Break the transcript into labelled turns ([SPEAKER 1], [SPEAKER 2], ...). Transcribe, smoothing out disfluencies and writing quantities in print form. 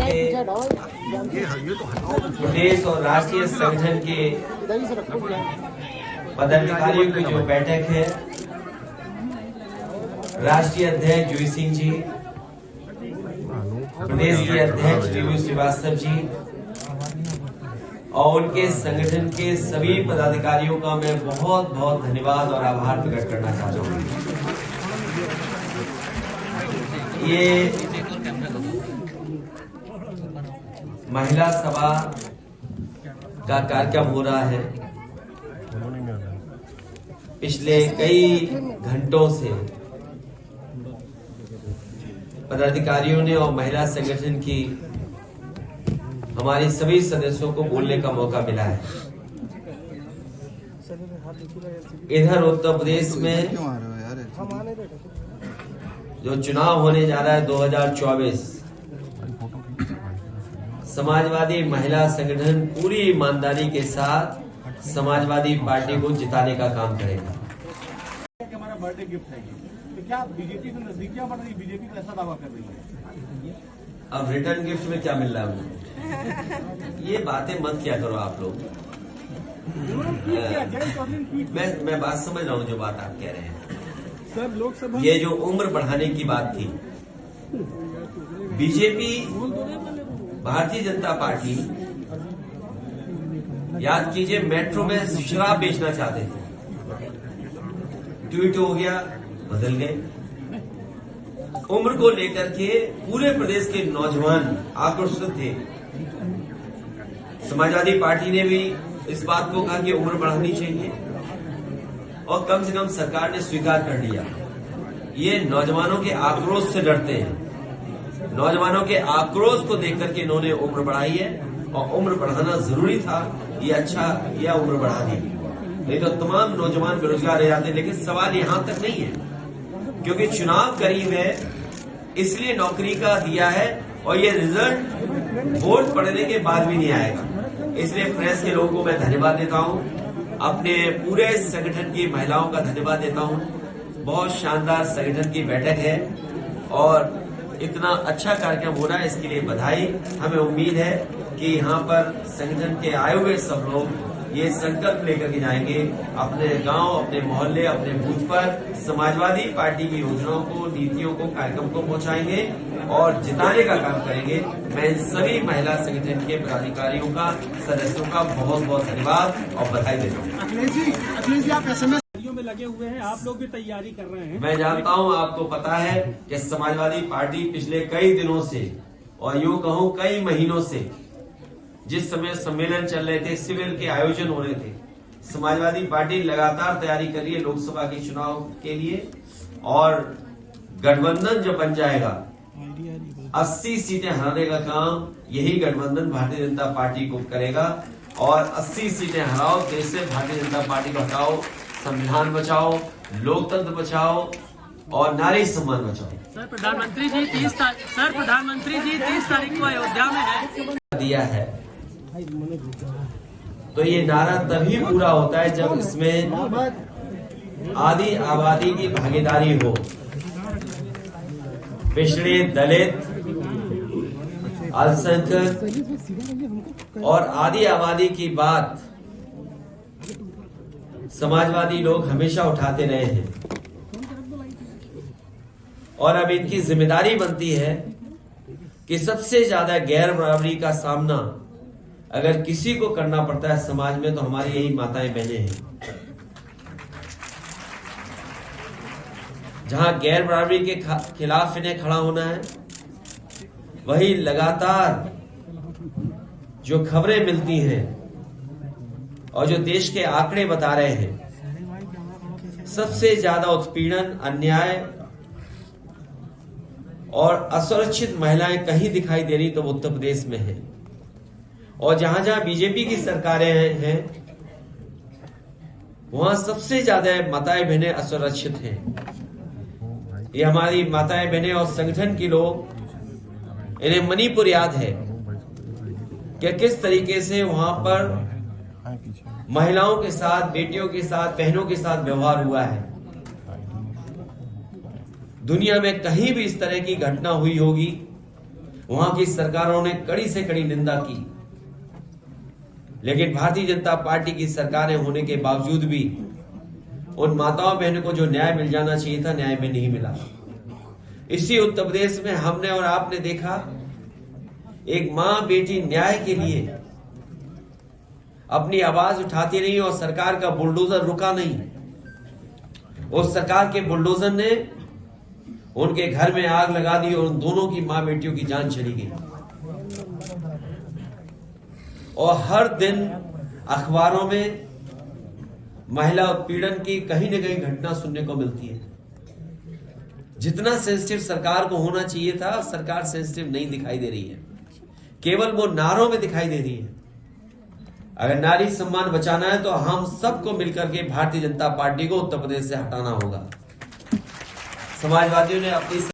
[SPEAKER 1] के प्रदेश और राष्ट्रीय संगठन के पदाधिकारियों की जो बैठक है, राष्ट्रीय अध्यक्ष जूही सिंह जी, प्रदेश के अध्यक्ष टीयू श्रीवास्तव जी और उनके संगठन के सभी पदाधिकारियों का मैं बहुत बहुत धन्यवाद और आभार प्रकट करना चाहता हूँ। ये महिला सभा का कार्यक्रम हो रहा है। पिछले कई घंटों से पदाधिकारियों ने और महिला संगठन की हमारे सभी सदस्यों को बोलने का मौका मिला है। इधर उत्तर प्रदेश में जो चुनाव होने जा रहा है 2024, समाजवादी महिला संगठन पूरी ईमानदारी के साथ समाजवादी पार्टी को जिताने का काम करेगा।
[SPEAKER 2] हमारा बर्थडे गिफ्ट है, तो क्या बीजेपी से नजदीकियां बढ़ रही, बीजेपी का ऐसा दावा कर रही है?
[SPEAKER 1] अब रिटर्न गिफ्ट में क्या मिल रहा है उनको? ये बातें मत किया करो आप लोग। मैं बात समझ रहा हूँ जो बात आप कह रहे हैं।
[SPEAKER 2] सर, लोकसभा
[SPEAKER 1] ये जो उम्र बढ़ाने की बात थी, बीजेपी भारतीय जनता पार्टी, याद कीजिए, मेट्रो में शराब बेचना चाहते थे, ट्वीट हो गया, बदल गए। उम्र को लेकर के पूरे प्रदेश के नौजवान आक्रोशित थे। समाजवादी पार्टी ने भी इस बात को कहा कि उम्र बढ़ानी चाहिए और कम से कम सरकार ने स्वीकार कर लिया। ये नौजवानों के आक्रोश से डरते हैं। नौजवानों के आक्रोश को देख करके इन्होंने उम्र बढ़ाई है और उम्र बढ़ाना जरूरी था। ये अच्छा यह उम्र बढ़ा दी, नहीं तो तमाम नौजवान बेरोजगार रह जाते। लेकिन सवाल यहां तक नहीं है, क्योंकि चुनाव करीब है, इसलिए नौकरी का दिया है और ये रिजल्ट वोट पड़ने के बाद भी नहीं आएगा। इसलिए प्रेस के लोगों को मैं धन्यवाद देता हूं, अपने पूरे संगठन की महिलाओं का धन्यवाद देता हूं। बहुत शानदार संगठन की बैठक है और इतना अच्छा कार्यक्रम हो रहा है, इसके लिए बधाई। हमें उम्मीद है कि यहाँ पर संगठन के आए हुए सब लोग ये संकल्प लेकर के जाएंगे अपने गांव, अपने मोहल्ले, अपने बूथ पर समाजवादी पार्टी की योजनाओं को, नीतियों को, कार्यक्रम को पहुंचाएंगे और जिताने का काम करेंगे। मैं इन सभी महिला संगठन के पदाधिकारियों का, सदस्यों का बहुत बहुत धन्यवाद और बधाई देता हूँ।
[SPEAKER 2] अखिलेश जी, आप एसएमएस में लगे हुए हैं, आप लोग भी तैयारी कर रहे हैं।
[SPEAKER 1] मैं जानता हूँ, आपको पता है कि समाजवादी पार्टी पिछले कई दिनों से और यूं कहूं कई महीनों से, जिस समय सम्मेलन चल रहे थे, शिविर के आयोजन हो रहे थे, समाजवादी पार्टी लगातार तैयारी कर रही है लोकसभा के चुनाव के लिए। और गठबंधन जब बन जाएगा, 80 सीटें हराने का काम यही गठबंधन भारतीय जनता पार्टी को करेगा। और 80 सीटें हराओ, देश से भारतीय जनता पार्टी को हटाओ, संविधान बचाओ, लोकतंत्र बचाओ और नारी सम्मान बचाओ।
[SPEAKER 3] सर, प्रधानमंत्री जी 30 तारीख को अयोध्या में है
[SPEAKER 1] दिया है, तो ये नारा तभी पूरा होता है जब इसमें आदि आबादी की भागीदारी हो। पिछड़े, दलित, अल्पसंख्यक और आदि आबादी की बात समाजवादी लोग हमेशा उठाते रहे हैं और अब इनकी जिम्मेदारी बनती है कि सबसे ज्यादा गैर बराबरी का सामना अगर किसी को करना पड़ता है समाज में, तो हमारी यही माताएं बहनें हैं। जहां गैर बराबरी के खिलाफ इन्हें खड़ा होना है, वही लगातार जो खबरें मिलती हैं और जो देश के आंकड़े बता रहे हैं, सबसे ज्यादा उत्पीड़न, अन्याय और असुरक्षित महिलाएं कहीं दिखाई दे रही तो वो उत्तर प्रदेश में है। और जहां जहां बीजेपी की सरकारें हैं, वहां सबसे ज्यादा माताएं बहनें असुरक्षित हैं। ये हमारी माताएं बहनें और संगठन के लोग, इन्हें मणिपुर याद है कि किस तरीके से वहां पर महिलाओं के साथ, बेटियों के साथ, बहनों के साथ व्यवहार हुआ है। दुनिया में कहीं भी इस तरह की घटना हुई होगी वहां की सरकारों ने कड़ी से कड़ी निंदा की, लेकिन भारतीय जनता पार्टी की सरकारें होने के बावजूद भी उन माताओं बहनों को जो न्याय मिल जाना चाहिए था, न्याय में नहीं मिला। इसी उत्तर प्रदेश में हमने और आपने देखा, एक मां बेटी न्याय के लिए अपनी आवाज उठाती रही और सरकार का बुलडोजर रुका नहीं। उस सरकार के बुलडोजर ने उनके घर में आग लगा दी और उन दोनों की मां बेटियों की जान चली गई। और हर दिन अखबारों में महिला उत्पीड़न की कहीं न कहीं घटना सुनने को मिलती है। जितना सेंसिटिव सरकार को होना चाहिए था, सरकार सेंसिटिव नहीं दिखाई दे रही है, केवल वो नारों में दिखाई दे रही है। अगर नारी सम्मान बचाना है तो हम सबको मिलकर के भारतीय जनता पार्टी को उत्तर प्रदेश से हटाना होगा। समाजवादियों ने अपनी